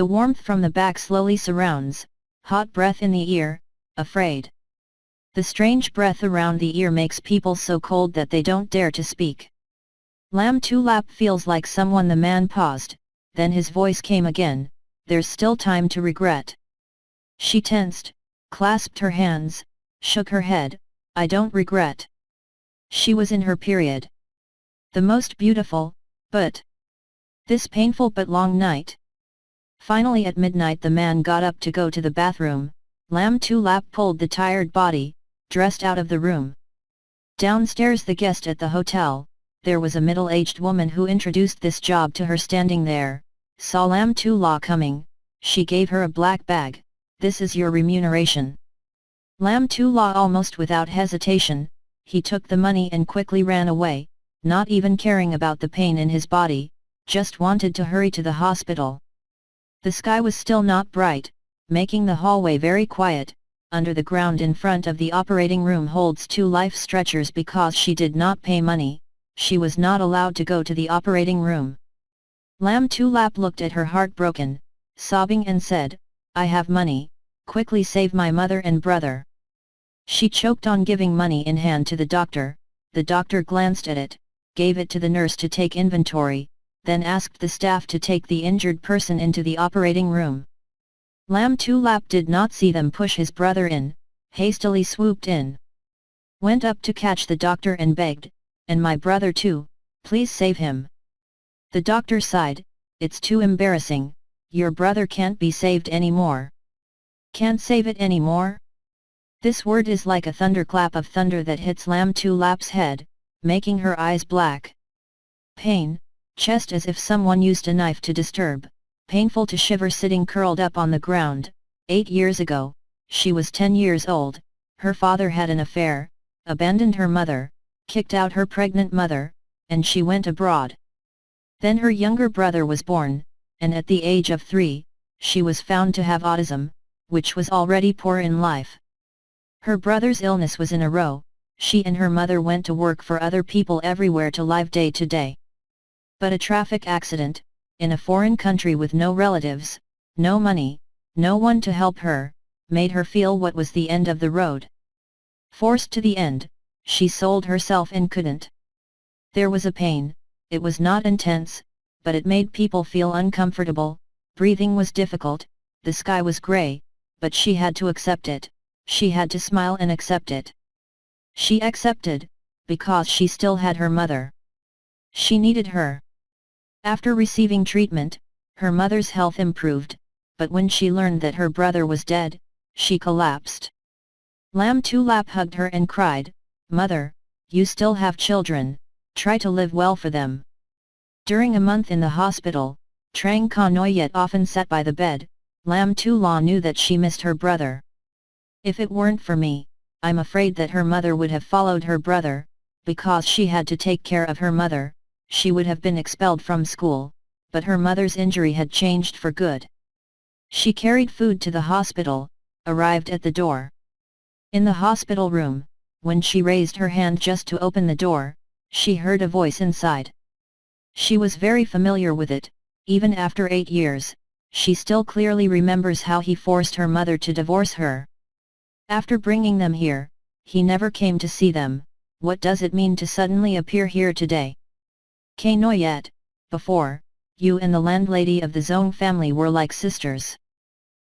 The warmth from the back slowly surrounds, hot breath in the ear, afraid. The strange breath around the ear makes people so cold that they don't dare to speak. Lam Tulap feels like someone. The man paused, then his voice came again, there's still time to regret. She tensed, clasped her hands, shook her head, I don't regret. She was in her period. The most beautiful, but this painful but long night. Finally at midnight the man got up to go to the bathroom. Lam Tulap pulled the tired body, dressed out of the room. Downstairs the guest at the hotel, there was a middle-aged woman who introduced this job to her. Standing there, saw Lam Tulap coming, she gave her a black bag, this is your remuneration. Lam Tulap almost without hesitation, he took the money and quickly ran away, not even caring about the pain in his body, just wanted to hurry to the hospital. The sky was still not bright, making the hallway very quiet. Under the ground in front of the operating room holds 2 life stretchers. Because she did not pay money, she was not allowed to go to the operating room. Lam Tulap looked at her heartbroken, sobbing and said, I have money, quickly save my mother and brother. She choked on giving money in hand to the doctor glanced at it, gave it to the nurse to take inventory, then asked the staff to take the injured person into the operating room. Lam Tulap did not see them push his brother in, hastily swooped in. Went up to catch the doctor and begged, and my brother too, please save him. The doctor sighed, it's too embarrassing, your brother can't be saved anymore. Can't save it anymore? This word is like a thunderclap of thunder that hits Lam Tulap's head, making her eyes black. Pain, chest as if someone used a knife to disturb. Painful to shiver sitting curled up on the ground. 8 years ago, she was 10 years old, her father had an affair, abandoned her mother, kicked out her pregnant mother, and she went abroad. Then her younger brother was born, and at the age of 3, she was found to have autism, which was already poor in life. Her brother's illness was in a row, she and her mother went to work for other people everywhere to live day to day. But a traffic accident, in a foreign country with no relatives, no money, no one to help her, made her feel what was the end of the road. Forced to the end, she sold herself and couldn't. There was a pain, it was not intense, but it made people feel uncomfortable, breathing was difficult, the sky was grey, but she had to accept it, she had to smile and accept it. She accepted, because she still had her mother. She needed her. After receiving treatment, her mother's health improved, but when she learned that her brother was dead, she collapsed. Lam Tulap hugged her and cried, Mother, you still have children, try to live well for them. During a month in the hospital, Trang Ka Noyet often sat by the bed. Lam Tulap knew that she missed her brother. If it weren't for me, I'm afraid that her mother would have followed her brother, because she had to take care of her mother. She would have been expelled from school, but her mother's injury had changed for good. She carried food to the hospital, arrived at the door. In the hospital room, when she raised her hand just to open the door, she heard a voice inside. She was very familiar with it, even after 8 years, she still clearly remembers how he forced her mother to divorce her. After bringing them here, he never came to see them. What does it mean to suddenly appear here today? K. Noyet, before, you and the landlady of the Zong family were like sisters.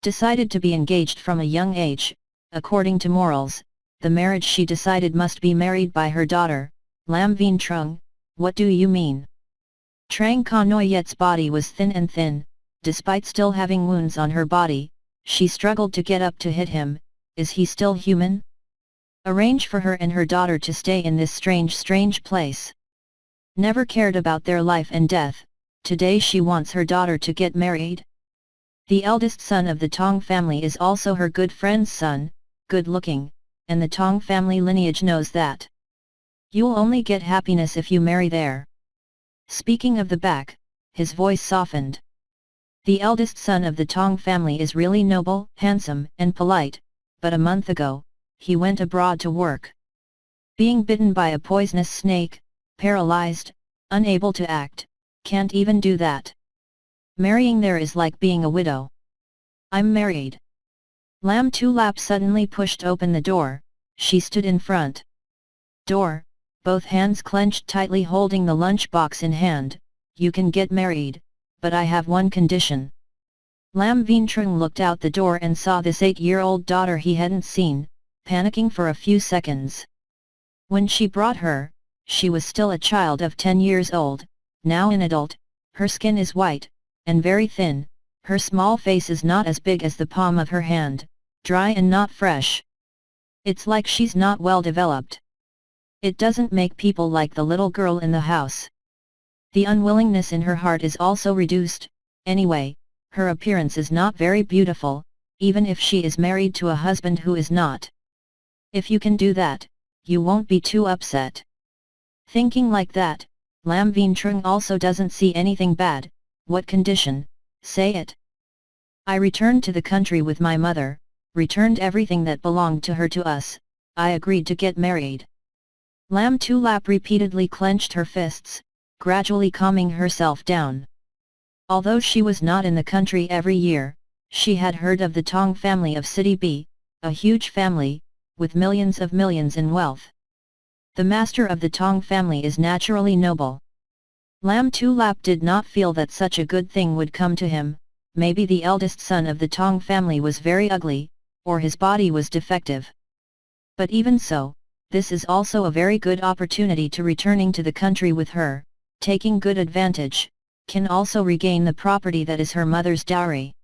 Decided to be engaged from a young age, according to morals, the marriage she decided must be married by her daughter, Lam Vien Trung. What do you mean? Trang Ka Noyet's body was thin and thin, despite still having wounds on her body, she struggled to get up to hit him. Is he still human? Arrange for her and her daughter to stay in this strange place. Never cared about their life and death, today she wants her daughter to get married. The eldest son of the Tong family is also her good friend's son, good looking, and the Tong family lineage knows that. You'll only get happiness if you marry there. Speaking of the back, his voice softened. The eldest son of the Tong family is really noble, handsome, and polite, but a month ago, he went abroad to work. Being bitten by a poisonous snake, paralyzed, unable to act, can't even do that. Marrying there is like being a widow. I'm married. Lam Tulap suddenly pushed open the door. She stood in front. Door, both hands clenched tightly holding the lunchbox in hand. You can get married, but I have one condition. Lam Veentrung looked out the door and saw this 8-year-old daughter he hadn't seen, panicking for a few seconds. When she brought her, she was still a child of 10 years old, now an adult. Her skin is white, and very thin, her small face is not as big as the palm of her hand, dry and not fresh. It's like she's not well developed. It doesn't make people like the little girl in the house. The unwillingness in her heart is also reduced. Anyway, her appearance is not very beautiful, even if she is married to a husband who is not. If you can do that, you won't be too upset. Thinking like that, Lam Veentrung also doesn't see anything bad. What condition? Say it. I returned to the country with my mother, returned everything that belonged to her to us. I agreed to get married. Lam Tulap repeatedly clenched her fists, gradually calming herself down. Although she was not in the country every year, she had heard of the Tong family of City B, a huge family, with millions in wealth. The master of the Tong family is naturally noble. Lam Tulap did not feel that such a good thing would come to him. Maybe the eldest son of the Tong family was very ugly, or his body was defective. But even so, this is also a very good opportunity to returning to the country with her, taking good advantage, can also regain the property that is her mother's dowry.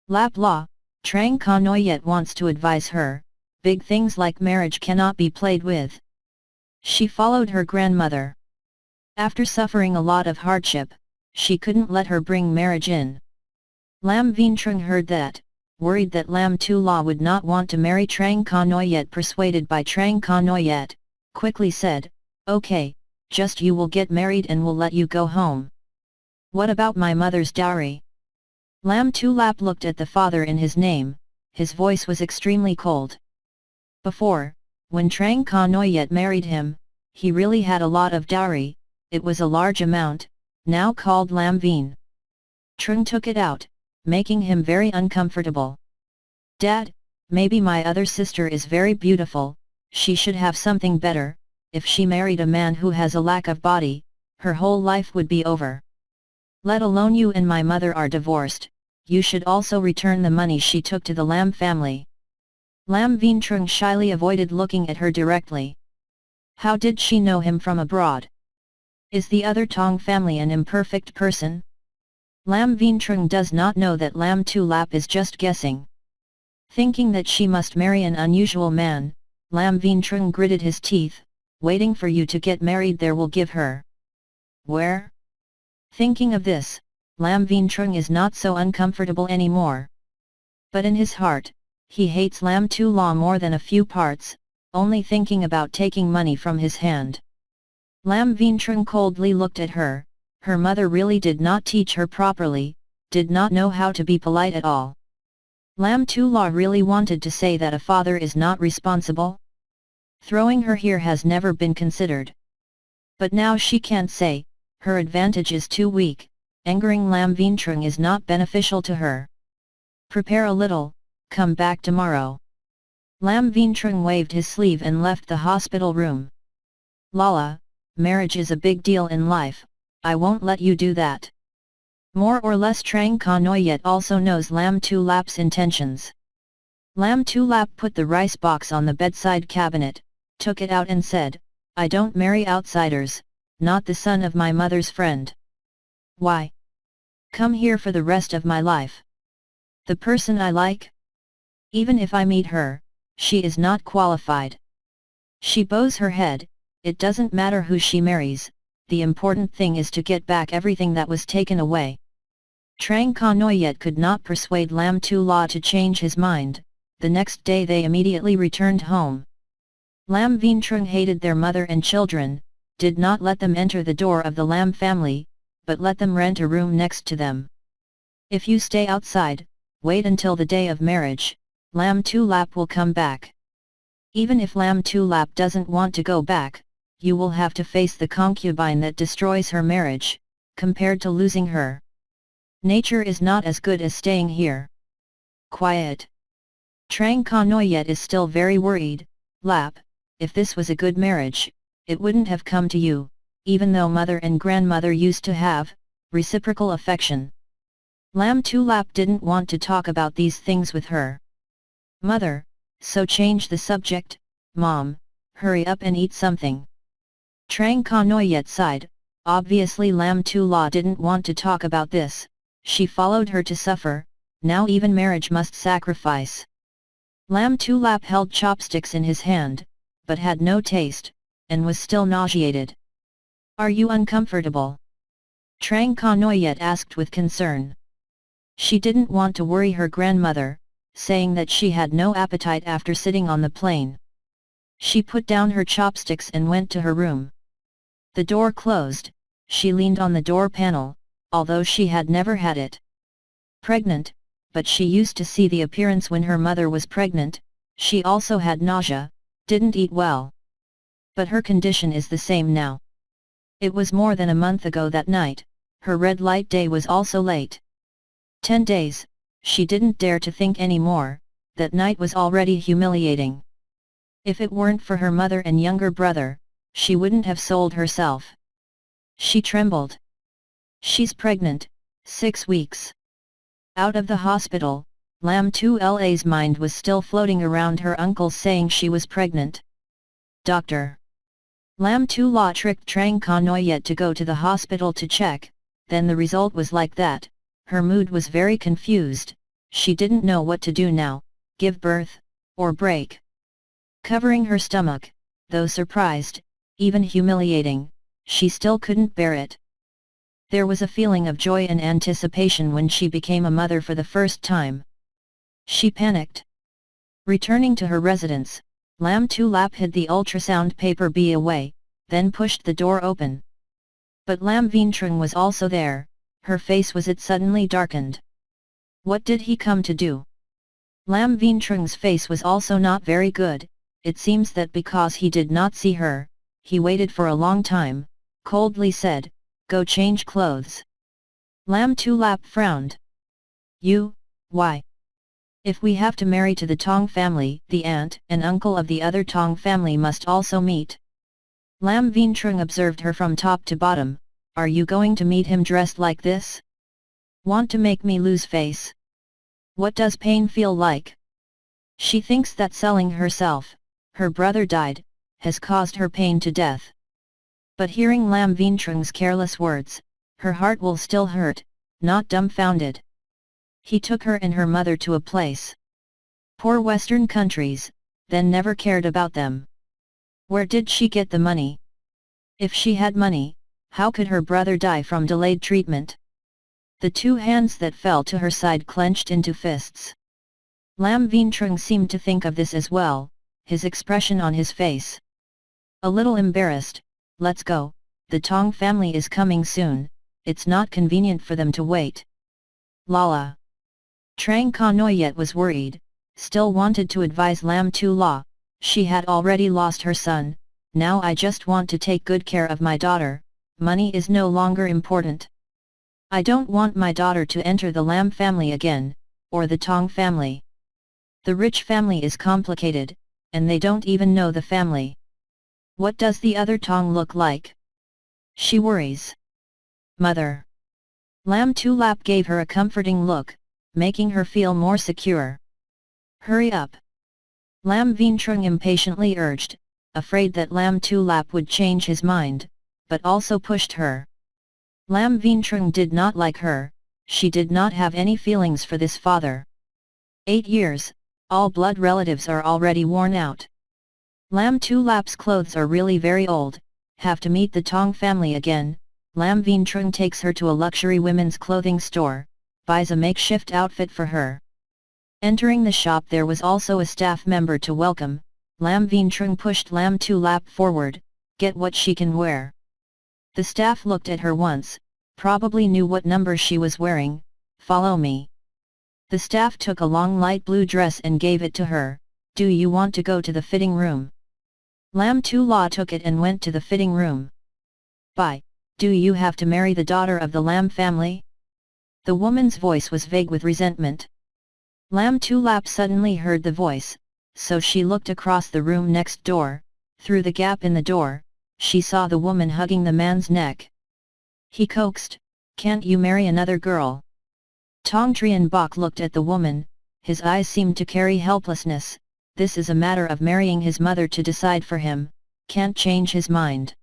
Lap La, Trang Ka Noyet wants to advise her, big things like marriage cannot be played with. She followed her grandmother. After suffering a lot of hardship, she couldn't let her bring marriage in. Lam Veentrung heard that, worried that Lam Tu La would not want to marry Trang Ka Noyet, persuaded by Trang Ka Noyet, quickly said, okay, just you will get married and we'll let you go home. What about my mother's dowry? Lam Tulap looked at the father in his name, his voice was extremely cold. Before, when Trang Ka Noyet married him, he really had a lot of dowry, it was a large amount, now called Lam Veen. Trung took it out, making him very uncomfortable. Dad, maybe my other sister is very beautiful, she should have something better. If she married a man who has a lack of body, her whole life would be over. Let alone you and my mother are divorced, you should also return the money she took to the Lam family. Lam Veentrung shyly avoided looking at her directly. How did she know him from abroad? Is the other Tong family an imperfect person? Lam Veentrung does not know that Lam Tulap is just guessing. Thinking that she must marry an unusual man, Lam Veentrung gritted his teeth, waiting for you to get married there will give her. Where? Thinking of this, Lam Veentrung is not so uncomfortable anymore. But in his heart, he hates Lam Tu La more than a few parts, only thinking about taking money from his hand. Lam Veentrung coldly looked at her. Her mother really did not teach her properly, did not know how to be polite at all. Lam Tu La really wanted to say that a father is not responsible? Throwing her here has never been considered. But now she can't say, her advantage is too weak, angering Lam Veentrung is not beneficial to her. Prepare a little, come back tomorrow. Lam Veentrung waved his sleeve and left the hospital room. Lala, marriage is a big deal in life, I won't let you do that. More or less Trang Ka Noyet also knows Lam Tulap's intentions. Lam Tulap put the rice box on the bedside cabinet, took it out and said, I don't marry outsiders, not the son of my mother's friend. Why? Come here for the rest of my life. The person I like? Even if I meet her, she is not qualified. She bows her head, it doesn't matter who she marries, the important thing is to get back everything that was taken away. Trang Ka Noyet could not persuade Lam Tu La to change his mind. The next day they immediately returned home. Lam Veentrung hated their mother and children, did not let them enter the door of the Lam family, but let them rent a room next to them. If you stay outside, wait until the day of marriage, Lam Tulap will come back. Even if Lam Tulap doesn't want to go back, you will have to face the concubine that destroys her marriage, compared to losing her. Nature is not as good as staying here. Quiet. Trang Kanoyet is still very worried. Lap, if this was a good marriage, it wouldn't have come to you, even though mother and grandmother used to have reciprocal affection. Lam Tu Lap didn't want to talk about these things with her mother, so change the subject. Mom, hurry up and eat something. Trang Kanoyet sighed. Obviously Lam Tu La didn't want to talk about this. She followed her to suffer. Now even marriage must sacrifice. Lam Tu Lap held chopsticks in his hand, but had no taste, and was still nauseated. Are you uncomfortable? Trang Kanoyet asked with concern. She didn't want to worry her grandmother, saying that she had no appetite after sitting on the plane. She put down her chopsticks and went to her room. The door closed. She leaned on the door panel, although she had never had it. Pregnant, but she used to see the appearance when her mother was pregnant. She also had nausea, didn't eat well. But her condition is the same now. It was more than a month ago that night. Her red light day was also late. 10 days, she didn't dare to think anymore. That night was already humiliating. If it weren't for her mother and younger brother, she wouldn't have sold herself. She trembled. She's pregnant, 6 weeks. Out of the hospital, Lam Tu La's mind was still floating around her uncle saying she was pregnant. Doctor. Lam Tu La tricked Trang Kanoyet to go to the hospital to check, then the result was like that. Her mood was very confused. She didn't know what to do now, give birth, or break. Covering her stomach, though surprised, even humiliating, she still couldn't bear it. There was a feeling of joy and anticipation when she became a mother for the first time. She panicked. Returning to her residence, Lam Tu Lap hid the ultrasound paper B away, then pushed the door open. But Lam Veentrung was also there. Her face was suddenly darkened. What did he come to do? Lam Veentrung's face was also not very good. It seems that because he did not see her, he waited for a long time, coldly said, "Go change clothes." Lam Tu Lap frowned. "You, why? If we have to marry to the Tong family, the aunt and uncle of the other Tong family must also meet." Lam Veentrung observed her from top to bottom. "Are you going to meet him dressed like this? Want to make me lose face? What does pain feel like?" She thinks that selling herself, her brother died, has caused her pain to death. But hearing Lam Veentrung's careless words, her heart will still hurt, not dumbfounded. He took her and her mother to a place. Poor Western countries, then never cared about them. Where did she get the money? If she had money, how could her brother die from delayed treatment? The two hands that fell to her side clenched into fists. Lam Veentrung seemed to think of this as well, his expression on his face. A little embarrassed. "Let's go, the Tong family is coming soon, it's not convenient for them to wait." Lala. Trang Kanoyet was worried, still wanted to advise Lam Tu La. She had already lost her son. "Now I just want to take good care of my daughter, money is no longer important. I don't want my daughter to enter the Lam family again, or the Tong family. The rich family is complicated, and they don't even know the family. What does the other Tong look like? She worries." "Mother." Lam Tu Lap gave her a comforting look, making her feel more secure. "Hurry up." Lam Veentrung impatiently urged, afraid that Lam Tu Lap would change his mind, but also pushed her. Lam Veentrung did not like her. She did not have any feelings for this father. 8 years, all blood relatives are already worn out. Lam Tu Lap's clothes are really very old, have to meet the Tong family again. Lam Veentrung takes her to a luxury women's clothing store, buys a makeshift outfit for her. Entering the shop there was also a staff member to welcome. Lam Veentrung pushed Lam Tu Lap forward, "Get what she can wear." The staff looked at her once, probably knew what number she was wearing. "Follow me." The staff took a long light blue dress and gave it to her. "Do you want to go to the fitting room?" Lam Tu La took it and went to the fitting room. "Bye, do you have to marry the daughter of the Lam family?" The woman's voice was vague with resentment. Lam Tulap suddenly heard the voice, so she looked across the room next door. Through the gap in the door, she saw the woman hugging the man's neck. He coaxed, "Can't you marry another girl?" Tong Trian Bok looked at the woman, his eyes seemed to carry helplessness. This is a matter of marrying his mother to decide for him, can't change his mind.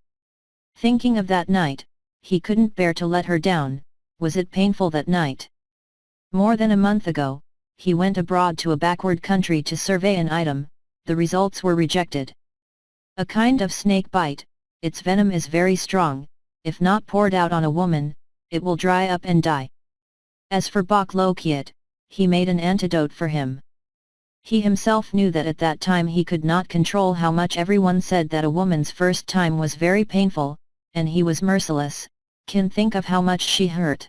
Thinking of that night, he couldn't bear to let her down. Was it painful that night? More than a month ago, he went abroad to a backward country to survey an item. The results were rejected. A kind of snake bite, its venom is very strong, if not poured out on a woman, it will dry up and die. As for Bok Lokiat, he made an antidote for him. He himself knew that at that time he could not control how much everyone said that a woman's first time was very painful, and he was merciless, can think of how much she hurt.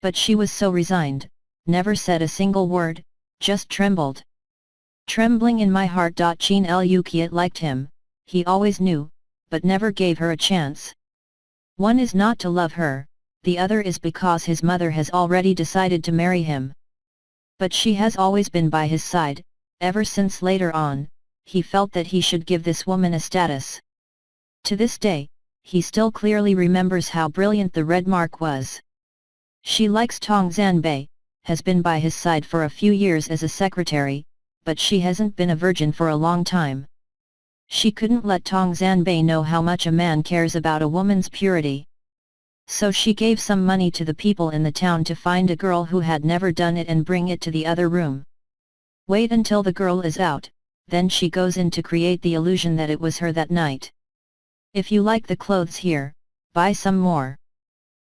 But she was so resigned, never said a single word, just trembled. Trembling in my heart. Chin Lukiat liked him, he always knew, but never gave her a chance. One is not to love her, the other is because his mother has already decided to marry him. But she has always been by his side, ever since later on, he felt that he should give this woman a status. To this day, he still clearly remembers how brilliant the red mark was. She likes Tong Zanbei, has been by his side for a few years as a secretary, but she hasn't been a virgin for a long time. She couldn't let Tong Zanbei know how much a man cares about a woman's purity. So she gave some money to the people in the town to find a girl who had never done it and bring it to the other room. Wait until the girl is out, then she goes in to create the illusion that it was her that night. If you like the clothes here, buy some more.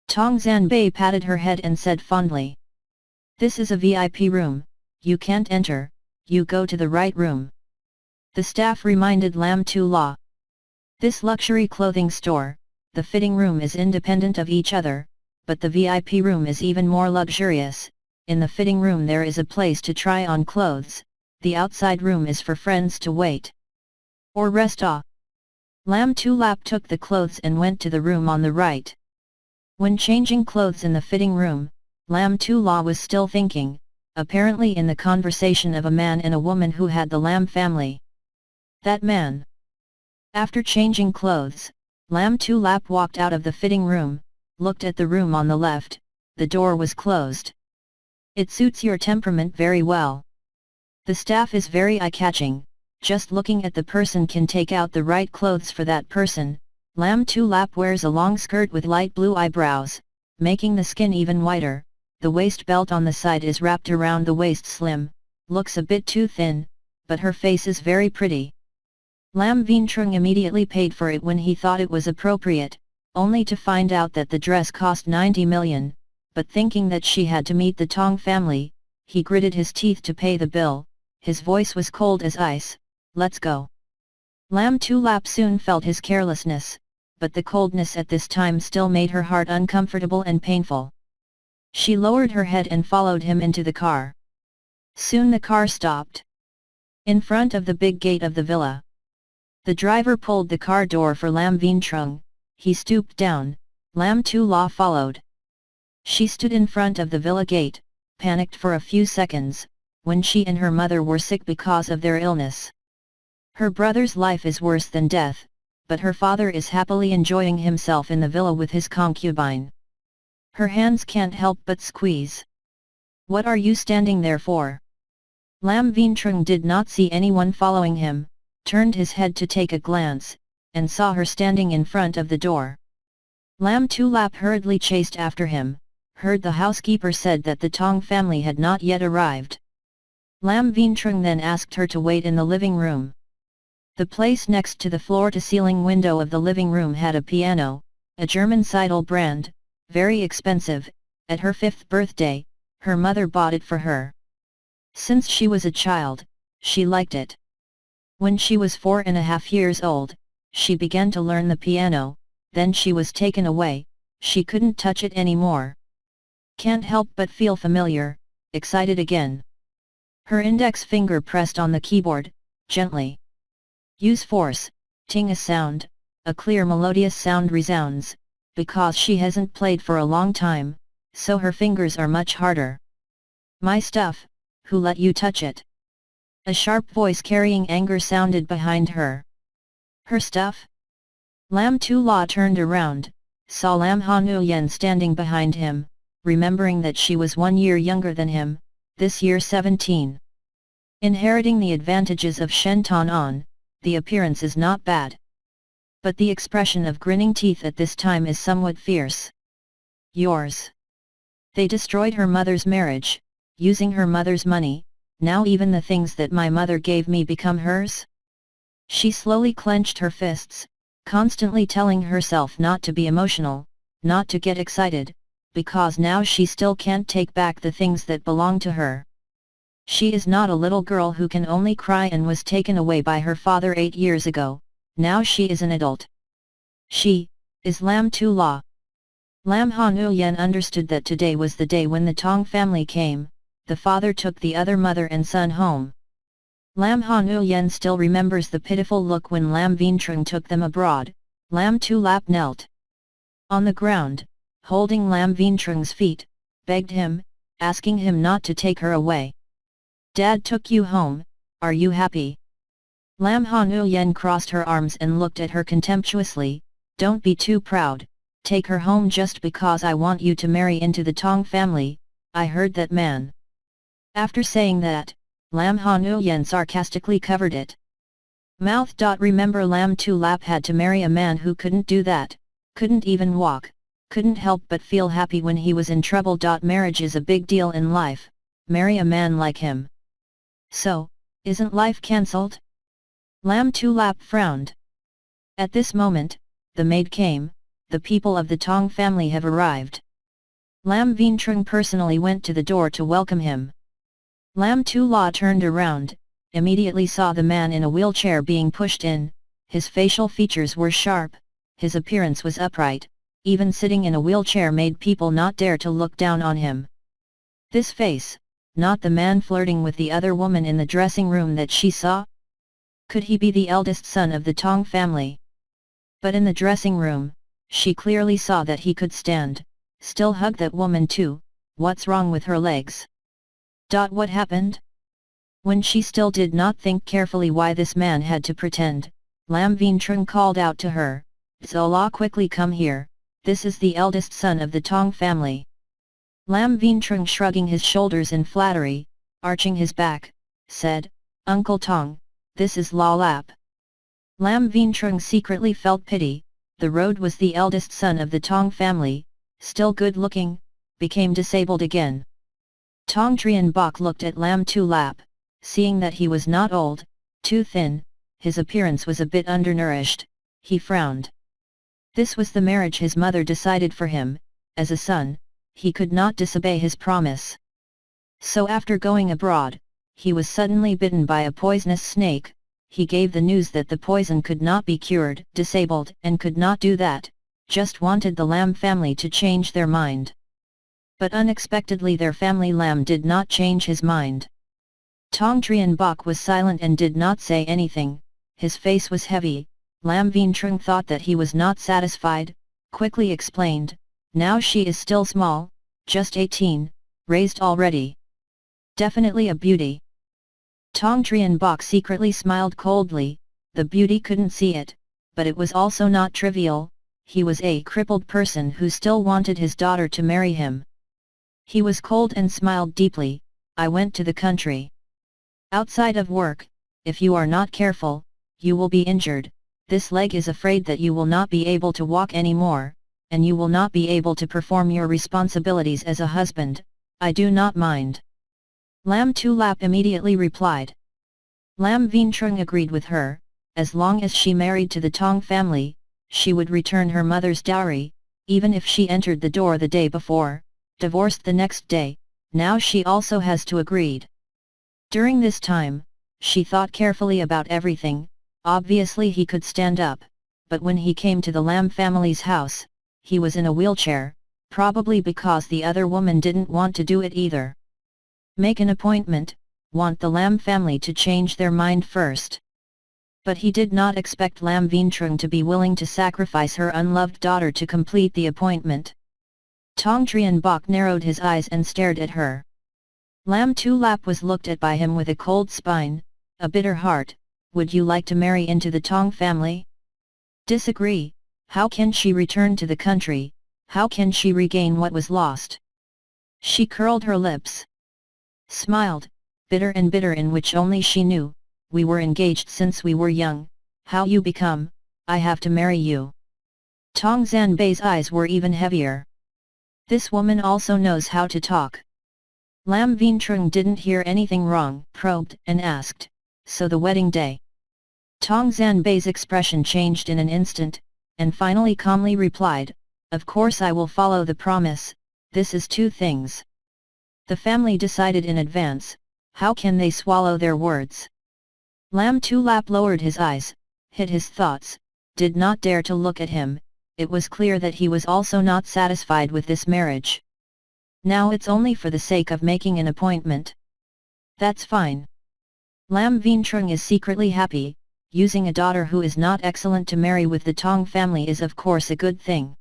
Tong Zanbei patted her head and said fondly. This is a VIP room, you can't enter, you go to the right room. The staff reminded Lam Tu La. This luxury clothing store, the fitting room is independent of each other, but the VIP room is even more luxurious. In the fitting room there is a place to try on clothes, the outside room is for friends to wait or rest off. Lam Tu Lap took the clothes and went to the room on the right. When changing clothes in the fitting room, Lam Tu La was still thinking, apparently in the conversation of a man and a woman who had the Lam family. That man. After changing clothes, Lam Tu Lap walked out of the fitting room, looked at the room on the left, the door was closed. It suits your temperament very well. The staff is very eye-catching, just looking at the person can take out the right clothes for that person. Lam Tu Lap wears a long skirt with light blue eyebrows, making the skin even whiter, the waist belt on the side is wrapped around the waist slim, looks a bit too thin, but her face is very pretty. Lam Vien Trung immediately paid for it when he thought it was appropriate, only to find out that the dress cost 90 million, but thinking that she had to meet the Tong family, he gritted his teeth to pay the bill, his voice was cold as ice, let's go. Lam Tu Lap soon felt his carelessness, but the coldness at this time still made her heart uncomfortable and painful. She lowered her head and followed him into the car. Soon the car stopped in front of the big gate of the villa. The driver pulled the car door for Lam Vien Trung, he stooped down, Lam Tu La followed. She stood in front of the villa gate, panicked for a few seconds, when she and her mother were sick because of their illness. Her brother's life is worse than death, but her father is happily enjoying himself in the villa with his concubine. Her hands can't help but squeeze. What are you standing there for? Lam Vien Trung did not see anyone following him, turned his head to take a glance, and saw her standing in front of the door. Lam Tu Lap hurriedly chased after him, heard the housekeeper said that the Tong family had not yet arrived. Lam Vien Trung then asked her to wait in the living room. The place next to the floor-to-ceiling window of the living room had a piano, a German Seidel brand, very expensive. At her 5th birthday, her mother bought it for her. Since she was a child, she liked it. When she was 4.5 years old, she began to learn the piano, then she was taken away, she couldn't touch it anymore. Can't help but feel familiar, excited again. Her index finger pressed on the keyboard, gently. Use force, ting a sound, a clear melodious sound resounds, because she hasn't played for a long time, so her fingers are much harder. My stuff, who let you touch it? A sharp voice carrying anger sounded behind her. Her stuff? Lam Tu-la turned around, saw Lam Ha-nu-yen standing behind him, remembering that she was 1 year younger than him, this year 17. Inheriting the advantages of Shen Tan-an, the appearance is not bad. But the expression of grinning teeth at this time is somewhat fierce. Yours. They destroyed her mother's marriage, using her mother's money, now even the things that my mother gave me become hers? She slowly clenched her fists, constantly telling herself not to be emotional, not to get excited, because now she still can't take back the things that belong to her. She is not a little girl who can only cry and was taken away by her father 8 years ago, now she is an adult. She is Lam Tu-la. Lam Ha-nu-yen understood that today was the day when the Tong family came, the father took the other mother and son home. Lam Ha-nu-yen still remembers the pitiful look when Lam Veintrung took them abroad. Lam Tu-lap knelt on the ground, holding Lam Veintrung's feet, begged him, asking him not to take her away. Dad took you home, are you happy? Lam Ha-nu-yen crossed her arms and looked at her contemptuously. Don't be too proud, take her home just because I want you to marry into the Tong family, I heard that man. After saying that, Lam Ha-nu-yen sarcastically covered it. Mouth. Remember Lam Tu-lap had to marry a man who couldn't do that, couldn't even walk, couldn't help but feel happy when he was in trouble. Marriage is a big deal in life, marry a man like him. So, isn't life cancelled? Lam Tu-lap frowned. At this moment, the maid came, the people of the Tong family have arrived. Lam Veintrung personally went to the door to welcome him. Lam Tu-la turned around, immediately saw the man in a wheelchair being pushed in, his facial features were sharp, his appearance was upright, even sitting in a wheelchair made people not dare to look down on him. This face, not the man flirting with the other woman in the dressing room that she saw? Could he be the eldest son of the Tong family? But in the dressing room, she clearly saw that he could stand, still hug that woman too. What's wrong with her legs? What happened? When she still did not think carefully why this man had to pretend, Lam Veintrung called out to her, Zola, quickly come here, this is the eldest son of the Tong family. Lam Veintrung, shrugging his shoulders in flattery, arching his back, said, Uncle Tong, this is La Lap. Lam Veintrung secretly felt pity. The road was the eldest son of the Tong family, still good looking, became disabled again. Tong Trian Bok looked at Lam Tu-lap, seeing that he was not old, too thin, his appearance was a bit undernourished, he frowned. This was the marriage his mother decided for him, as a son, he could not disobey his promise. So after going abroad, he was suddenly bitten by a poisonous snake. He gave the news that the poison could not be cured, disabled, and could not do that, just wanted the Lam family to change their mind. But unexpectedly their family Lam did not change his mind. Tong Trian Bok was silent and did not say anything, his face was heavy. Lam Veintrung thought that he was not satisfied, quickly explained, now she is still small, just 18, raised already. Definitely a beauty. Tong Trian Bok secretly smiled coldly, the beauty couldn't see it, but it was also not trivial, he was a crippled person who still wanted his daughter to marry him. He was cold and smiled deeply, I went to the country. Outside of work, if you are not careful, you will be injured, this leg is afraid that you will not be able to walk anymore, and you will not be able to perform your responsibilities as a husband, I do not mind. Lam Tu-lap immediately replied. Lam Veintrung agreed with her, as long as she married to the Tong family, she would return her mother's dowry, even if she entered the door the day before, divorced the next day, now she also has to agree. During this time, she thought carefully about everything, obviously he could stand up, but when he came to the Lam family's house, he was in a wheelchair, probably because the other woman didn't want to do it either. Make an appointment, want the Lam family to change their mind first. But he did not expect Lam Veintrung to be willing to sacrifice her unloved daughter to complete the appointment. Tong Trian Bok narrowed his eyes and stared at her. Lam Tu Lap was looked at by him with a cold spine, a bitter heart. Would you like to marry into the Tong family? Disagree. How can she return to the country? How can she regain what was lost? She curled her lips. Smiled, bitter and bitter, in which only she knew. We were engaged since we were young. How you become, I have to marry you. Tong Zanbei's eyes were even heavier. This woman also knows how to talk. Lam Vientrung didn't hear anything wrong, probed and asked, so the wedding day? Tong Zanbei's expression changed in an instant, and finally calmly replied, of course I will follow the promise. This is two things. The family decided in advance. How can they swallow their words? Lam Tu Lap lowered his eyes, hid his thoughts, did not dare to look at him. It was clear that he was also not satisfied with this marriage. Now it's only for the sake of making an appointment. That's fine. Lam Vientrung is secretly happy. Using a daughter who is not excellent to marry with the Tong family is of course a good thing.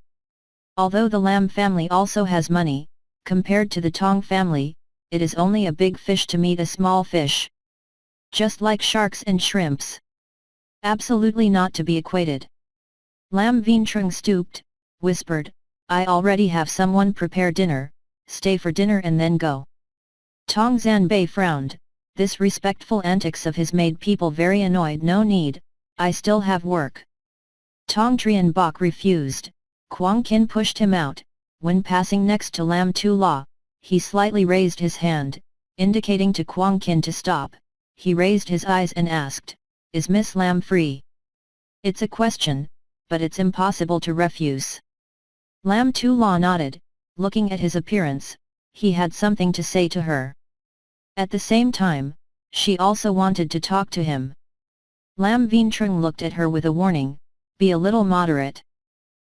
Although the Lam family also has money, compared to the Tong family, it is only a big fish to meet a small fish. Just like sharks and shrimps. Absolutely not to be equated. Lam Vientrung stooped, whispered, I already have someone prepare dinner, stay for dinner and then go. Tong Zanbei frowned. This respectful antics of his made people very annoyed. No need, I still have work. Tong Trian Bok refused. Quang Qin pushed him out. When passing next to Lam Tu La, he slightly raised his hand, indicating to Quang Qin to stop. He raised his eyes and asked, is Miss Lam free? It's a question, but it's impossible to refuse. Lam Tu La nodded, looking at his appearance. He had something to say to her. At the same time, she also wanted to talk to him. Lam Vientrung looked at her with a warning, be a little moderate.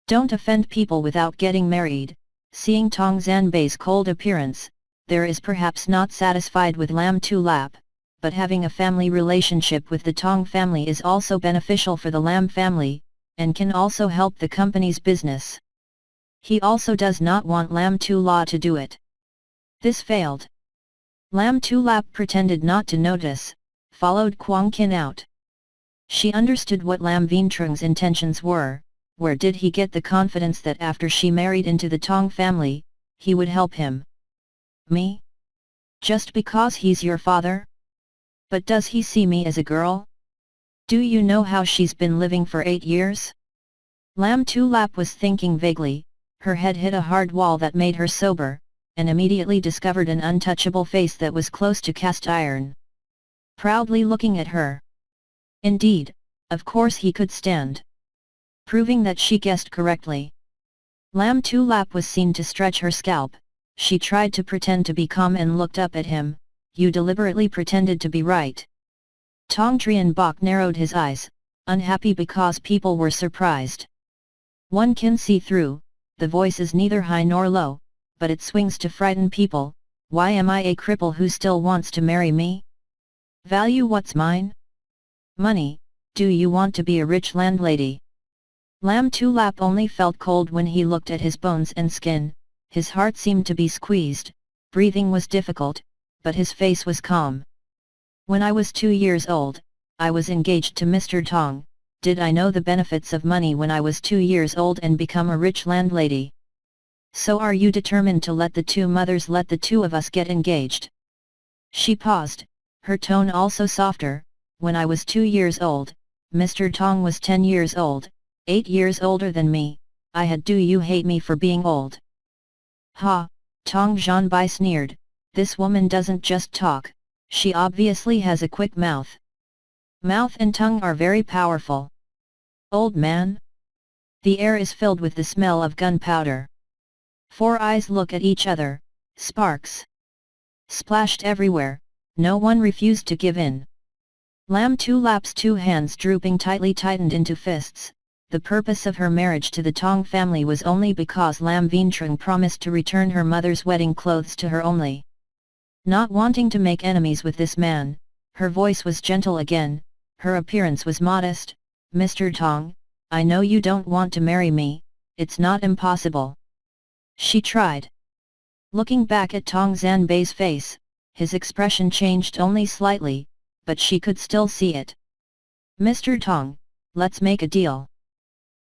Don't offend people without getting married. Seeing Tong Zanbei's cold appearance, there is perhaps not satisfied with Lam Tu Lap, but having a family relationship with the Tong family is also beneficial for the Lam family, and can also help the company's business. He also does not want Lam Tu La to do it. This failed. Lam Tu Lap pretended not to notice, followed Quang Qin out. She understood what Lam Vientrung's intentions were. Where did he get the confidence that after she married into the Tong family, he would help him? Me? Just because he's your father? But does he see me as a girl? Do you know how she's been living for 8 years? Lam Tu Lap was thinking vaguely, her head hit a hard wall that made her sober, and immediately discovered an untouchable face that was close to cast iron. Proudly looking at her. Indeed, of course he could stand. Proving that she guessed correctly. Lam Tu Lap was seen to stretch her scalp. She tried to pretend to be calm and looked up at him. You deliberately pretended to be right. Tong Trian Bok narrowed his eyes, unhappy because people were surprised. One can see through, the voice is neither high nor low, but it swings to frighten people. Why am I a cripple who still wants to marry me? Value what's mine? Money. Do you want to be a rich landlady? Lam Tu Lap only felt cold when he looked at his bones and skin. His heart seemed to be squeezed, breathing was difficult, but his face was calm. When I was 2 years old, I was engaged to Mr. Tong. Did I know the benefits of money when I was 2 years old and become a rich landlady? So are you determined to let the two mothers let the two of us get engaged? She paused, her tone also softer. When I was 2 years old, Mr. Tong was 10 years old, 8 years older than me. I had. Do you hate me for being old? Ha, Tong Zhanbai sneered, this woman doesn't just talk, she obviously has a quick mouth. Mouth and tongue are very powerful. Old man? The air is filled with the smell of gunpowder. 4 eyes look at each other, sparks splashed everywhere, no one refused to give in. Lam Tu Lap's 2 hands drooping tightly tightened into fists. The purpose of her marriage to the Tong family was only because Lam Vientrung promised to return her mother's wedding clothes to her only. Not wanting to make enemies with this man, her voice was gentle again, her appearance was modest. Mr. Tong, I know you don't want to marry me, it's not impossible. She tried. Looking back at Tong Zanbei's face, his expression changed only slightly, but she could still see it. Mr. Tong, let's make a deal.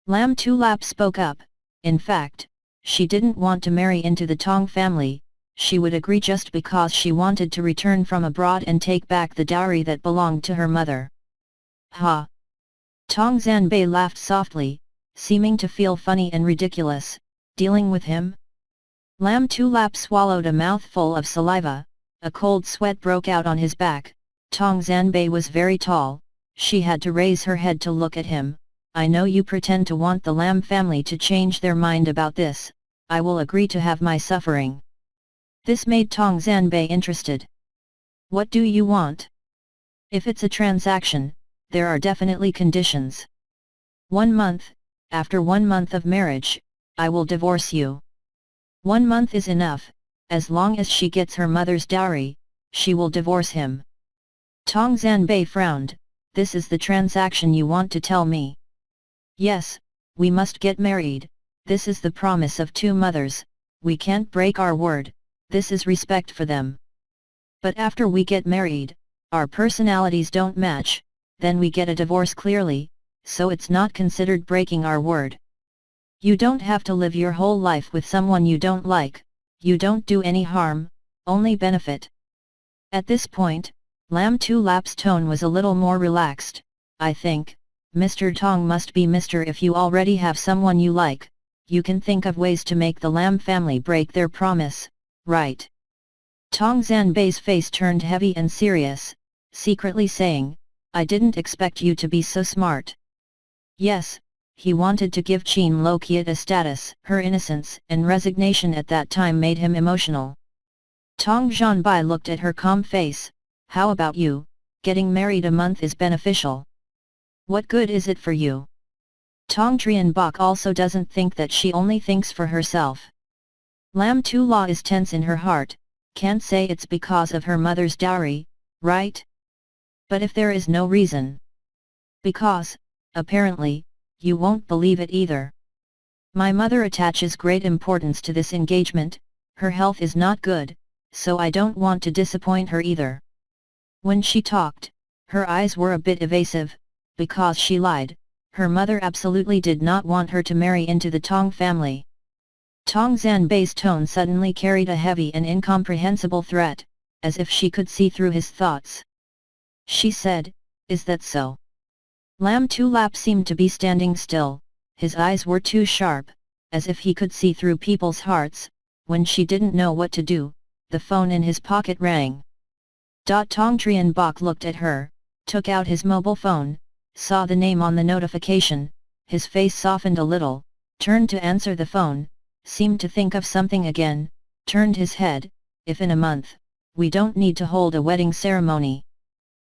Lam Tulap spoke up. In fact, she didn't want to marry into the Tong family, she would agree just because she wanted to return from abroad and take back the dowry that belonged to her mother. Ha! Tong Zanbei laughed softly, seeming to feel funny and ridiculous. Dealing with him? Lam Tulap swallowed a mouthful of saliva, a cold sweat broke out on his back. Tong Zanbei was very tall, she had to raise her head to look at him. I know you pretend to want the Lam family to change their mind about this, I will agree to have my suffering. This made Tong Zanbei interested. What do you want? If it's a transaction, there are definitely conditions. 1 month, after 1 month of marriage, I will divorce you. 1 month is enough, as long as she gets her mother's dowry, she will divorce him. Tong Zanbei frowned, this is the transaction you want to tell me? Yes, we must get married, this is the promise of 2 mothers, we can't break our word, this is respect for them. But after we get married, our personalities don't match, then we get a divorce clearly, so it's not considered breaking our word. You don't have to live your whole life with someone you don't like, you don't do any harm, only benefit. At this point, Lam Tulap's tone was a little more relaxed. I think, Mr. Tong must be Mr. If you already have someone you like, you can think of ways to make the Lam family break their promise, right? Tong Zanbei's face turned heavy and serious, secretly saying, I didn't expect you to be so smart. Yes, he wanted to give Qin Lokiat a status. Her innocence and resignation at that time made him emotional. Tong Zhanbai looked at her calm face. How about you? Getting married a month is beneficial. What good is it for you? Tong Trianbok also doesn't think that she only thinks for herself. Lam Tula is tense in her heart, can't say it's because of her mother's dowry, right? But if there is no reason. Because, apparently, you won't believe it either. My mother attaches great importance to this engagement, her health is not good, so I don't want to disappoint her either. When she talked, her eyes were a bit evasive, because she lied, her mother absolutely did not want her to marry into the Tong family. Tong Zanbei's tone suddenly carried a heavy and incomprehensible threat, as if she could see through his thoughts. She said, is that so? Lam Tulap seemed to be standing still, his eyes were too sharp, as if he could see through people's hearts. When she didn't know what to do, the phone in his pocket rang. Tong Trianbok looked at her, took out his mobile phone, saw the name on the notification, his face softened a little, turned to answer the phone, seemed to think of something again, turned his head, if in a month, we don't need to hold a wedding ceremony.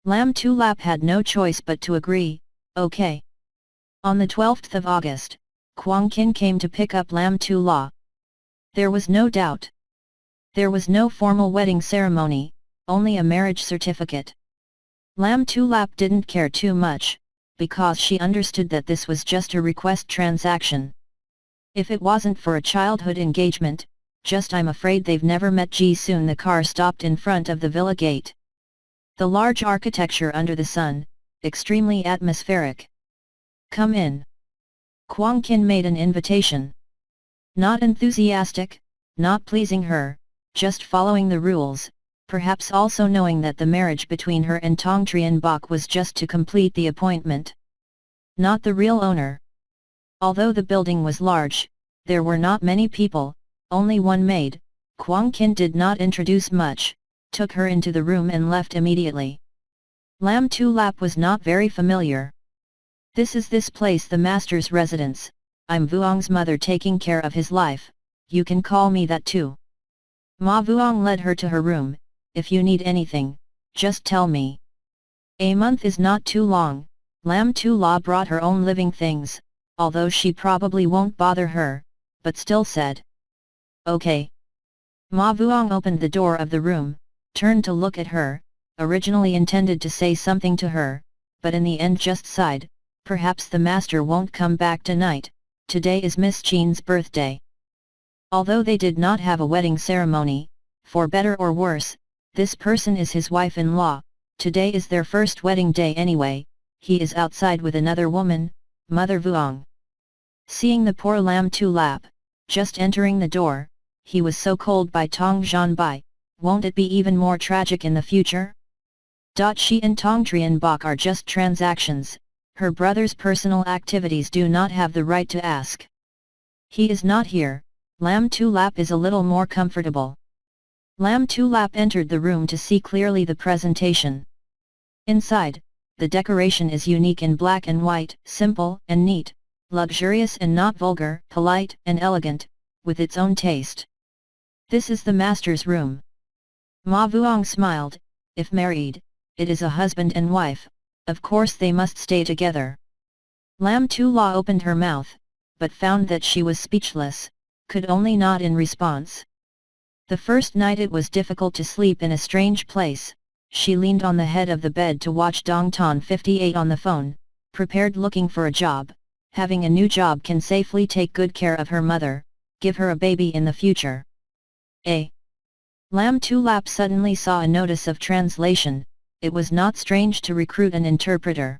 Lam Tulap had no choice but to agree, okay. On the 12th of August, Quang Qin came to pick up Lam Tula. There was no doubt. There was no formal wedding ceremony, only a marriage certificate. Lam Tulap didn't care too much, because she understood that this was just a request transaction. If it wasn't for a childhood engagement, just I'm afraid they've never met. Soon the car stopped in front of the villa gate. The large architecture under the sun, extremely atmospheric. Come in. Quang Qin made an invitation. Not enthusiastic, not pleasing her, just following the rules, perhaps also knowing that the marriage between her and Tong Trianbok was just to complete the appointment. Not the real owner. Although the building was large, there were not many people, only one maid. Quang Qin did not introduce much, took her into the room and left immediately. Lam Tulap was not very familiar. This is this place, the master's residence. I'm Vuong's mother taking care of his life, you can call me that too. Ma Vuong led her to her room. If you need anything, just tell me. A month is not too long. Lam Tula brought her own living things, although she probably won't bother her, but still said. Okay. Ma Vuong opened the door of the room, turned to look at her, originally intended to say something to her, but in the end just sighed, perhaps the master won't come back tonight, today is Miss Qin's birthday. Although they did not have a wedding ceremony, for better or worse, this person is his wife-in-law, today is their first wedding day anyway, he is outside with another woman, Mother Vuong. Seeing the poor Lam Tu Lap, just entering the door, he was so cold by Tong Zhanbai, won't it be even more tragic in the future? She and Tong Trian Bok are just transactions, her brother's personal activities do not have the right to ask. He is not here, Lam Tu Lap is a little more comfortable. Lam Tu Lap entered the room to see clearly the presentation. Inside, the decoration is unique in black and white, simple and neat, luxurious and not vulgar, polite and elegant, with its own taste. This is the master's room. Ma Vuong smiled, if married, it is a husband and wife, of course they must stay together. Lam Tu La opened her mouth, but found that she was speechless, could only nod in response. The first night it was difficult to sleep in a strange place, she leaned on the head of the bed to watch Dong Ton 58 on the phone, prepared looking for a job, having a new job can safely take good care of her mother, give her a baby in the future. Lam Tu Lap suddenly saw a notice of translation, it was not strange to recruit an interpreter.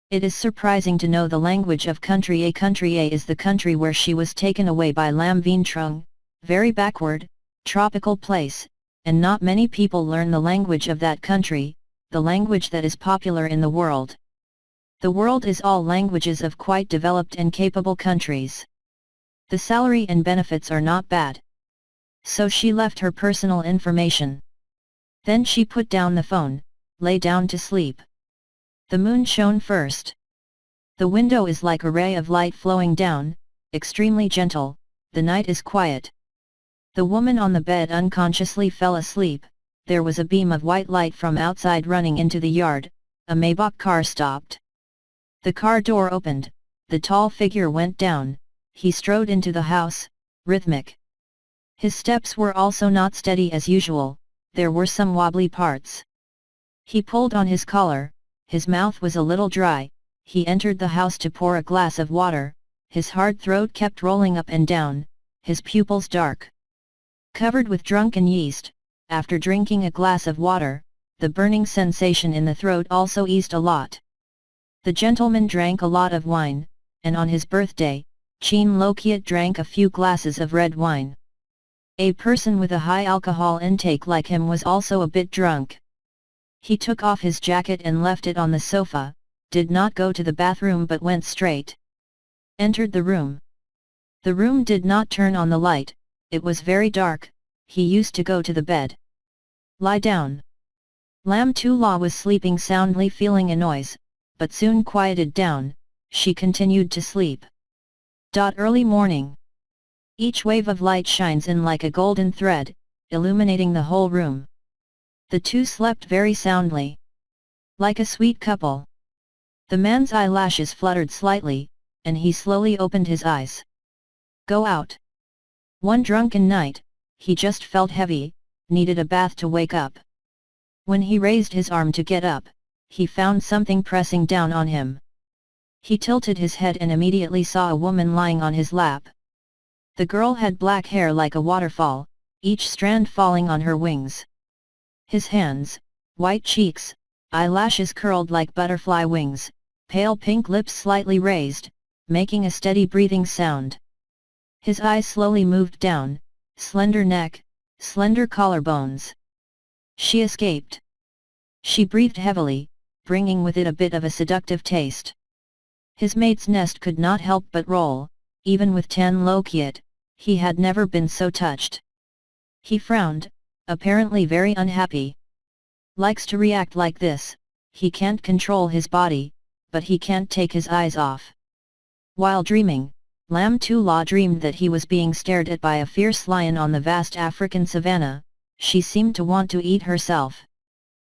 It is surprising to know the language of country A. Country A is the country where she was taken away by Lam Vien Trung, very backward, tropical place, and not many people learn the language of that country, the language that is popular in the world. The world is all languages of quite developed and capable countries. The salary and benefits are not bad. So she left her personal information. Then she put down the phone, lay down to sleep. The moon shone first. The window is like a ray of light flowing down, extremely gentle, the night is quiet. The woman on the bed unconsciously fell asleep, there was a beam of white light from outside running into the yard, a Maybach car stopped. The car door opened, the tall figure went down, he strode into the house, rhythmic. His steps were also not steady as usual, there were some wobbly parts. He pulled on his collar, his mouth was a little dry, he entered the house to pour a glass of water, his hard throat kept rolling up and down, his pupils dark. Covered with drunken yeast, after drinking a glass of water, the burning sensation in the throat also eased a lot. The gentleman drank a lot of wine, and on his birthday, Chin Lokiat drank a few glasses of red wine. A person with a high alcohol intake like him was also a bit drunk. He took off his jacket and left it on the sofa, did not go to the bathroom but went straight. Entered the room. The room did not turn on the light, it was very dark, he used to go to the bed. Lie down. Lam Tu La was sleeping soundly feeling a noise, but soon quieted down, she continued to sleep. Early morning. Each wave of light shines in like a golden thread, illuminating the whole room. The two slept very soundly. Like a sweet couple. The man's eyelashes fluttered slightly, and he slowly opened his eyes. Go out. One drunken night, he just felt heavy, needed a bath to wake up. When he raised his arm to get up, he found something pressing down on him. He tilted his head and immediately saw a woman lying on his lap. The girl had black hair like a waterfall, each strand falling on her wings. His hands, white cheeks, eyelashes curled like butterfly wings, pale pink lips slightly raised, making a steady breathing sound. His eyes slowly moved down, slender neck, slender collarbones. She escaped. She breathed heavily, bringing with it a bit of a seductive taste. His mate's nest could not help but roll, even with Tan Lokiat, he had never been so touched. He frowned, apparently very unhappy. Likes to react like this, he can't control his body, but he can't take his eyes off. While dreaming, Lam Tu La dreamed that he was being stared at by a fierce lion on the vast African savanna, she seemed to want to eat herself.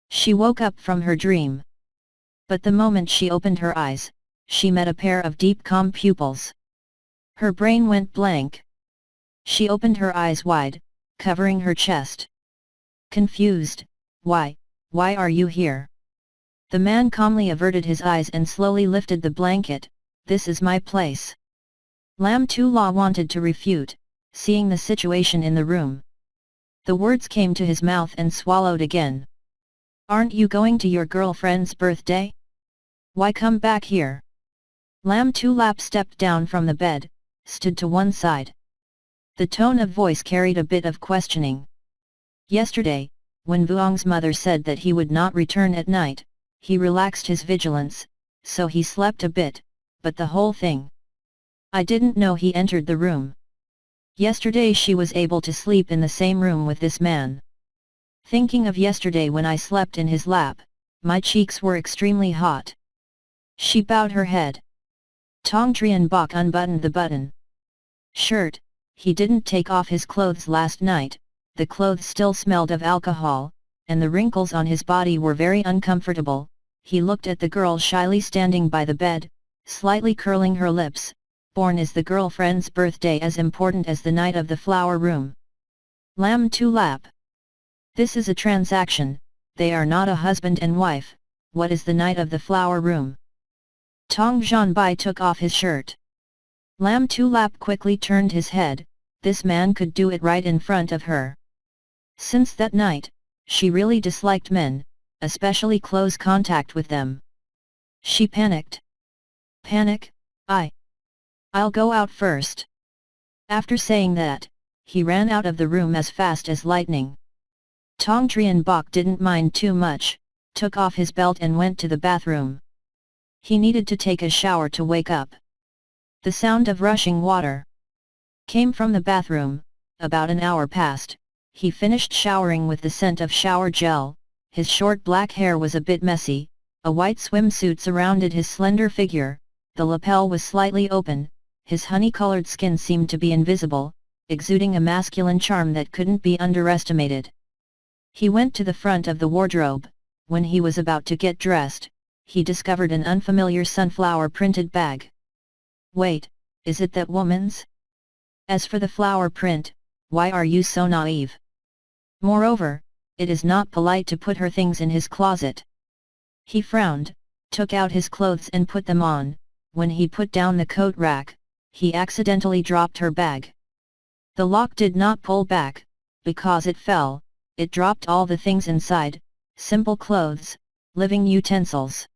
She woke up from her dream. But the moment she opened her eyes, she met a pair of deep calm pupils. Her brain went blank. She opened her eyes wide, covering her chest. Confused, why are you here? The man calmly averted his eyes and slowly lifted the blanket, this is my place. Lam Tu La wanted to refute, seeing the situation in the room. The words came to his mouth and swallowed again. Aren't you going to your girlfriend's birthday? Why come back here? Lam Tulap stepped down from the bed, stood to one side. The tone of voice carried a bit of questioning. Yesterday, when Vuong's mother said that he would not return at night, he relaxed his vigilance, so he slept a bit, but the whole thing. I didn't know he entered the room. Yesterday she was able to sleep in the same room with this man. Thinking of yesterday when I slept in his lap, my cheeks were extremely hot. She bowed her head. Tong Trian Bok unbuttoned the button shirt. He didn't take off his clothes last night, the clothes still smelled of alcohol, and the wrinkles on his body were very uncomfortable. He looked at the girl shyly standing by the bed, slightly curling her lips. Born is the girlfriend's birthday as important as the night of the flower room? Lam Tulap. This is a transaction, they are not a husband and wife. What is the night of the flower room? Tong Zhanbai took off his shirt. Lam Tulap quickly turned his head. This man could do it right in front of her. Since that night, she really disliked men, especially close contact with them. She panicked. Panic? I'll go out first. After saying that, he ran out of the room as fast as lightning. Tong Trian Bok didn't mind too much, took off his belt and went to the bathroom. He needed to take a shower to wake up. The sound of rushing water came from the bathroom. About an hour passed. He finished showering with the scent of shower gel. His short black hair was a bit messy. A white swimsuit surrounded his slender figure. The lapel was slightly open. His honey-colored skin seemed to be invisible, exuding a masculine charm that couldn't be underestimated. He went to the front of the wardrobe. When he was about to get dressed, he discovered an unfamiliar sunflower-printed bag. Wait, is it that woman's? As for the flower print, why are you so naive? Moreover, it is not polite to put her things in his closet. He frowned, took out his clothes and put them on. When he put down the coat rack, he accidentally dropped her bag. The lock did not pull back, because it fell. It dropped all the things inside, simple clothes, living utensils.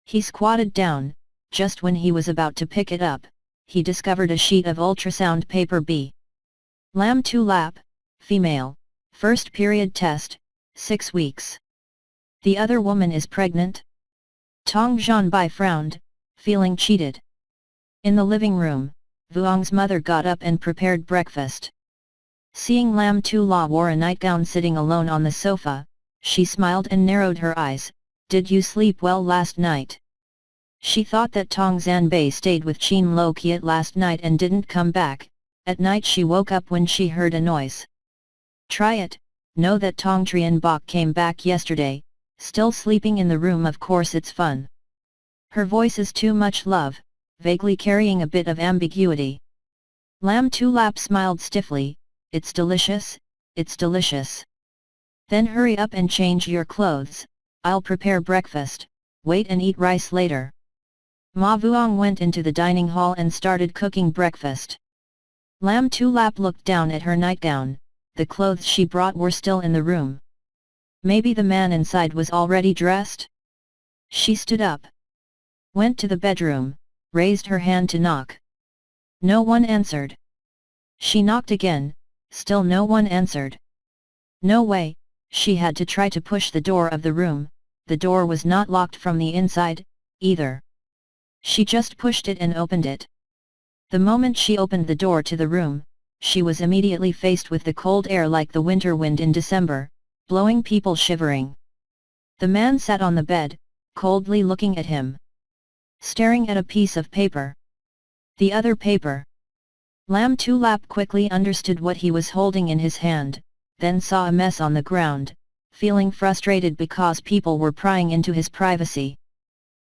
He squatted down. Just when he was about to pick it up, he discovered a sheet of ultrasound paper B. Lam Tulap, female, first period test, 6 weeks. The other woman is pregnant? Tong Zhanbai frowned, feeling cheated. In the living room, Vuong's mother got up and prepared breakfast. Seeing Lam Tula wore a nightgown sitting alone on the sofa, she smiled and narrowed her eyes. Did you sleep well last night? She thought that Tong Zanbei stayed with Qin Lo Kiat last night and didn't come back. At night she woke up when she heard a noise. Try it. Know that Tong Trian Bok came back yesterday, still sleeping in the room. Of course it's fun. Her voice is too much love, vaguely carrying a bit of ambiguity. Lam Tulap smiled stiffly. It's delicious, it's delicious. Then hurry up and change your clothes. I'll prepare breakfast. Wait and eat rice later. Ma Vuong went into the dining hall and started cooking breakfast. Lam Tulap looked down at her nightgown. The clothes she brought were still in the room. Maybe the man inside was already dressed? She stood up, went to the bedroom, raised her hand to knock. No one answered. She knocked again, still no one answered. No way, she had to try to push the door of the room. The door was not locked from the inside, either. She just pushed it and opened it. The moment she opened the door to the room, she was immediately faced with the cold air like the winter wind in December, blowing people shivering. The man sat on the bed, coldly looking at him, staring at a piece of paper. The other paper. Lam Tulap quickly understood what he was holding in his hand, then saw a mess on the ground, feeling frustrated because people were prying into his privacy.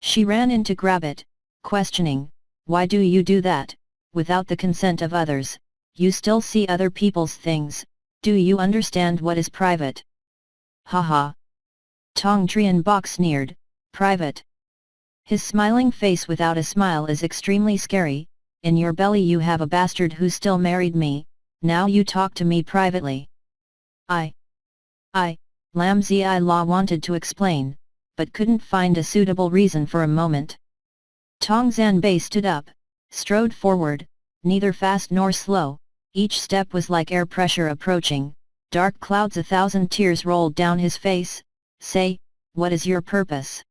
She ran in to grab it, questioning, "Why do you do that, without the consent of others? You still see other people's things, do you understand what is private?" Haha. Tong Trian Bok sneered, "Private?" His smiling face without a smile is extremely scary. In your belly you have a bastard who still married me, now you talk to me privately. I, Lam Zi La wanted to explain, but couldn't find a suitable reason for a moment. Tong Zanbei stood up, strode forward, neither fast nor slow, each step was like air pressure approaching, dark clouds 1,000 tears rolled down his face. Say, what is your purpose?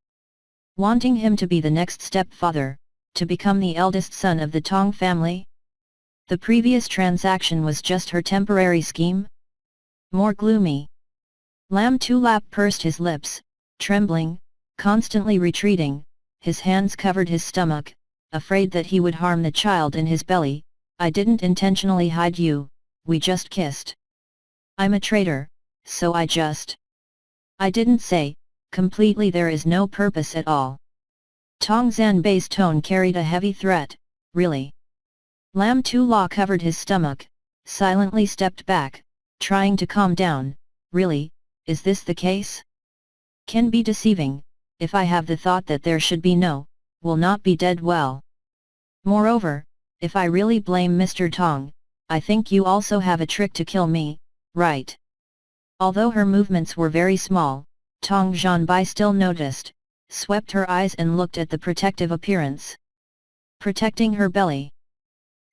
Wanting him to be the next stepfather, to become the eldest son of the Tong family? The previous transaction was just her temporary scheme? More gloomy. Lam Tulap pursed his lips, trembling, constantly retreating, his hands covered his stomach, afraid that he would harm the child in his belly. I didn't intentionally hide you, we just kissed. I'm a traitor, so I didn't say, completely there is no purpose at all. Tong Zanbei's tone carried a heavy threat, really? Lam Tula covered his stomach, silently stepped back, trying to calm down. Really, is this the case? Can be deceiving, if I have the thought that there should be will not be dead well. Moreover, if I really blame Mr. Tong, I think you also have a trick to kill me, right? Although her movements were very small, Tong Zhanbai still noticed, swept her eyes and looked at the protective appearance. Protecting her belly.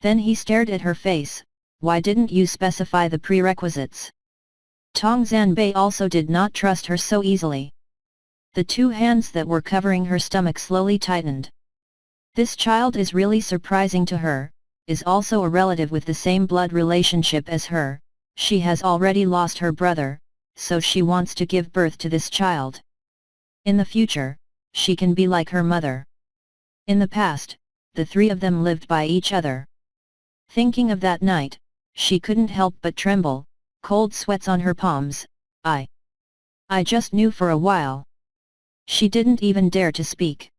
Then he stared at her face. Why didn't you specify the prerequisites? Tong Zanbei also did not trust her so easily. The two hands that were covering her stomach slowly tightened. This child is really surprising to her, is also a relative with the same blood relationship as her. She has already lost her brother, so she wants to give birth to this child. In the future, she can be like her mother. In the past, the three of them lived by each other. Thinking of that night, she couldn't help but tremble, cold sweats on her palms. I just knew for a while. She didn't even dare to speak.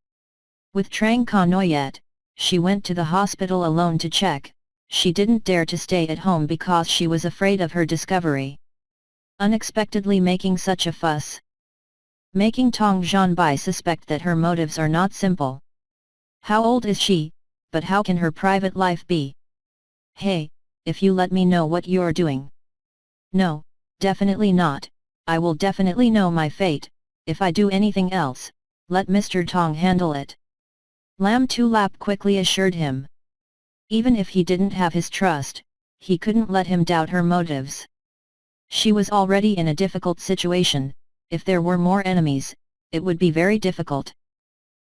With Trang Kanoyet, she went to the hospital alone to check. She didn't dare to stay at home because she was afraid of her discovery. Unexpectedly making such a fuss. Making Tong Zhanbai suspect that her motives are not simple. How old is she, but how can her private life be? Hey, if you let me know what you're doing. No, definitely not, I will definitely know my fate. If I do anything else, let Mr. Tong handle it. Lam Tulap quickly assured him. Even if he didn't have his trust, he couldn't let him doubt her motives. She was already in a difficult situation. If there were more enemies, it would be very difficult.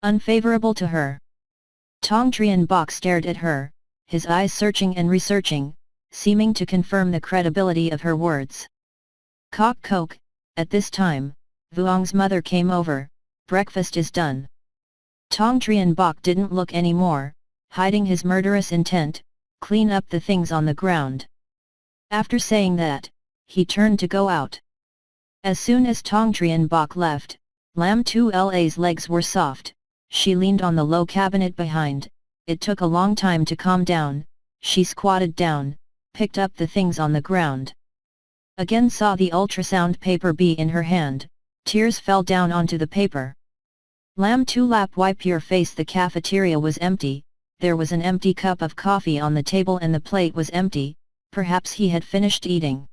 Unfavorable to her. Tong Trian Bok stared at her, his eyes searching and researching, seeming to confirm the credibility of her words. Kok Kok, at this time, Vuong's mother came over. Breakfast is done. Tong Trian Bok didn't look anymore, hiding his murderous intent. Clean up the things on the ground. After saying that, he turned to go out. As soon as Tong Trian Bok left, Lam Tu La's legs were soft. She leaned on the low cabinet behind. It took a long time to calm down. She squatted down, picked up the things on the ground. Again saw the ultrasound paper be in her hand. Tears fell down onto the paper. Lam Tulap, wipe your face. The cafeteria was empty. There was an empty cup of coffee on the table and the plate was empty. Perhaps he had finished eating.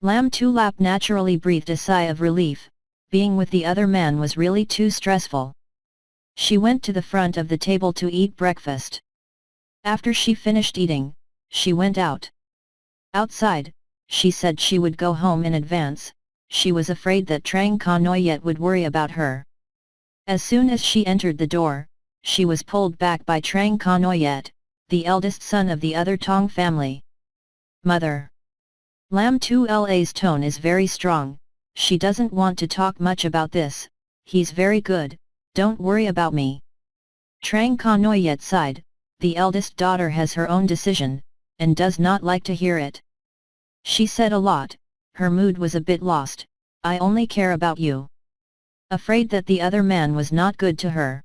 Lam Tulap naturally breathed a sigh of relief. Being with the other man was really too stressful. She went to the front of the table to eat breakfast. After she finished eating, she went out. Outside, she said she would go home in advance. She was afraid that Trang Kanoyet would worry about her. As soon as she entered the door, she was pulled back by Trang Kanoyet, the eldest son of the other Tong family. Mother. Lam Tu La's tone is very strong. She doesn't want to talk much about this. He's very good, don't worry about me. Trang Kanoyet sighed. The eldest daughter has her own decision, and does not like to hear it. She said a lot. Her mood was a bit lost. I only care about you. Afraid that the other man was not good to her.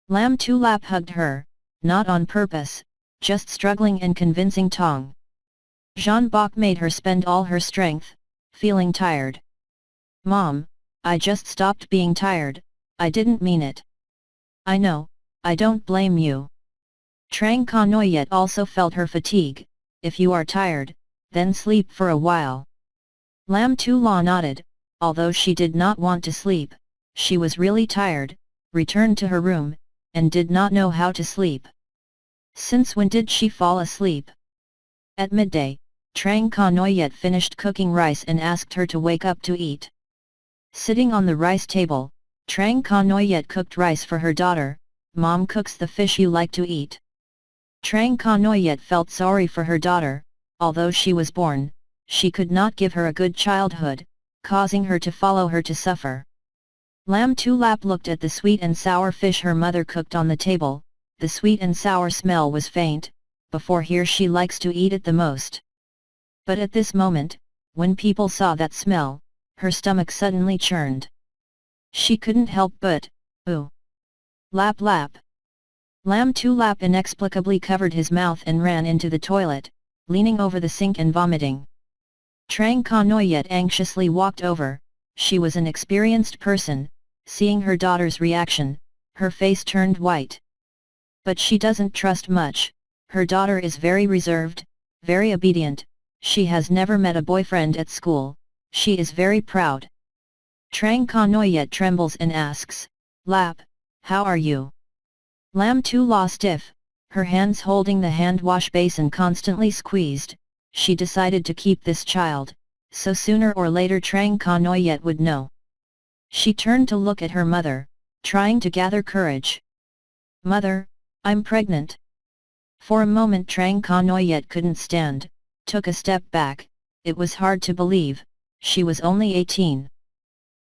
Lam Tulap hugged her, not on purpose, just struggling and convincing Tong. Jean Bok made her spend all her strength, feeling tired. Mom, I just stopped being tired, I didn't mean it. I know, I don't blame you. Trang Kanoyet also felt her fatigue. If you are tired, then sleep for a while. Lam Tula nodded, although she did not want to sleep, she was really tired, returned to her room, and did not know how to sleep. Since when did she fall asleep? At midday, Trang Kanoyet finished cooking rice and asked her to wake up to eat. Sitting on the rice table, Trang Kanoyet cooked rice for her daughter. Mom cooks the fish you like to eat. Trang Kanoyet felt sorry for her daughter, although she was born, she could not give her a good childhood, causing her to follow her to suffer. Lam Tulap looked at the sweet and sour fish her mother cooked on the table. The sweet and sour smell was faint, before here she likes to eat it the most. But at this moment, when people saw that smell, her stomach suddenly churned. She couldn't help but, ooh! Lap lap! Lam Tulap inexplicably covered his mouth and ran into the toilet, leaning over the sink and vomiting. Trang Kanoyet anxiously walked over. She was an experienced person. Seeing her daughter's reaction, her face turned white. But she doesn't trust much. Her daughter is very reserved, very obedient. She has never met a boyfriend at school. She is very proud. Trang Kanoyet trembles and asks, "Lap, how are you?" Lam Tula stiff, her hands holding the hand wash basin constantly squeezed. She decided to keep this child, so sooner or later Trang Kanoyet would know. She turned to look at her mother, trying to gather courage. "Mother, I'm pregnant." For a moment Trang Kanoyet couldn't stand, took a step back. It was hard to believe, she was only 18.